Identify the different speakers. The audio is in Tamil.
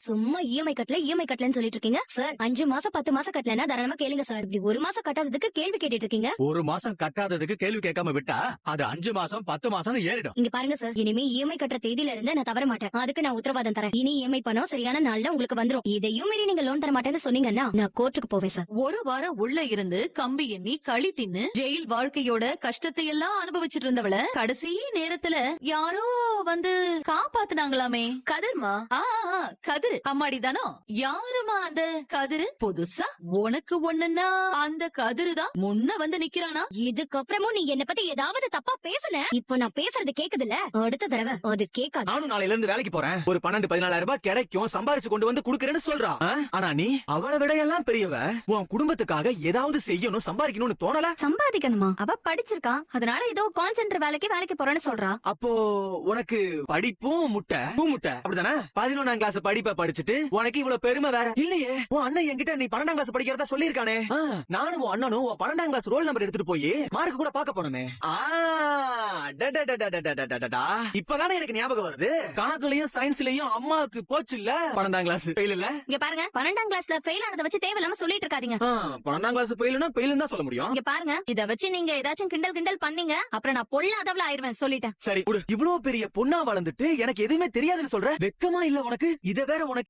Speaker 1: சும்மா இஎம்ஐ கட்டலன்னு சொல்லிட்டு இருக்கீங்க சார். 5 மாசம் 10 மாசம் கட்டலன்னா தாராளமா கேளுங்க சார். இப்படி 1 மாசம் கட்டாததுக்கு கேள்வி கேட்டுட்டு இருக்கீங்க.
Speaker 2: ஒரு மாசம் கட்டாததுக்கு கேள்வி கேட்காம விட்டா அது 5 மாசம் 10 மாசம் ஏறிடும்.
Speaker 1: இங்க பாருங்க சார், இனிமே இஎம்ஐ கட்டுற தேதியில இருந்து நான் தவற மாட்டேன். அதுக்கு நான் உத்தரவாதம் தரேன். இனி இஎம்ஐ பணம் சரியான நாள்ல உங்களுக்கு வந்துரும். இதையும் மீறி நீங்க லோன் தர மாட்டேன்னு சொன்னீங்கன்னா நான் கோர்ட்டுக்கு போவேன் சார்.
Speaker 3: ஒரு வாரம் உள்ள இருந்து கம்பி எண்ணி களி தின்னு ஜெயில் வாழ்க்கையோட கஷ்டத்தை எல்லாம் அனுபவிச்சுட்டு இருந்தவள கடைசி நேரத்துல யாரோ வந்து காப்பாத்துனாங்களாமே. கதிர்மா கதிர் அம்மாடி தானோ? யாருமா அந்த கதிரு? புதுசா உனக்கு ஒண்ணுன்னா அந்த கதிரு தான் முன்ன வந்து நிக்கிறானா?
Speaker 1: இதுக்கப்புறமும் நீ என்ன பத்தி ஏதாவது தப்பா பேசுன, இப்போ நான் பேசுறது கேக்குதுல, அடுத்த தடவை அது கேட்காது.
Speaker 2: நானும் நாளையில இருந்து வேலைக்கு போறேன். ஒரு 12-14 ரூபாய் கிடைக்கும், சம்பாரிச்சு கொண்டு வந்து குடுக்கறேன்னு சொல்றா. ஆனா நீ அவளை விட எல்லாம் பெரியவ. உன் குடும்பத்துக்காக ஏதாவது செய்யணும், சம்பாதிக்கணும்னு தோணல?
Speaker 1: சம்பாதிக்கணுமா? அவ படிச்சிருக்கா, அதனால ஏதோ கால் சென்டர் வேலைக்கு போறேன்னு சொல்றா.
Speaker 2: அப்போ உனக்கு படிப்பும் முட்டை அப்படிதானே? 11ஆம் கிளாஸ் படிப்பை படிச்சுட்டு உனக்கு இவ்வளவு பெருமை வேற இல்லையே. உன் அண்ணன் என்கிட்ட நீ 12ஆம் கிளாஸ் படிக்கிறதா சொல்லிருக்கானே. நானும் உன் அண்ணனும் 12ஆம் கிளாஸ் ரோல் நம்பர் எடுத்துட்டு போய் மார்க் கூட பாக்க போனோமே. இப்பதானே எனக்கு ஞாபகம் வருது. கணக்குலயும் சயின்ஸ்லயும் அம்மாவுக்கு போச்சு இல்ல 12ஆம் கிளாஸ் ஃபெயில் இல்ல.
Speaker 1: இங்க பாருங்க, 12ஆம் கிளாஸ்ல ஃபெயில் ஆனத வச்சு தேவையில்லாம சொல்லிட்டு இருக்காதீங்க.
Speaker 2: 12ஆம் கிளாஸ் ஃபெயில்னா ஃபெயில் தான் சொல்ல முடியும்.
Speaker 1: இங்க பாருங்க, இத வச்சு நீங்க ஏதாச்சும் கிண்டல் பண்ணீங்க, அப்புறம் நான் பொல்லாதவள ஆயிருவேன் சொல்லிட்டேன்.
Speaker 2: சரி, இவ்வளவு பெரிய பொண்ணா வளர்ந்துட்டு எனக்கு எதுவுமே தெரியாதுன்னு சொல்ற. வெக்கமா இல்ல உனக்கு? இத வேற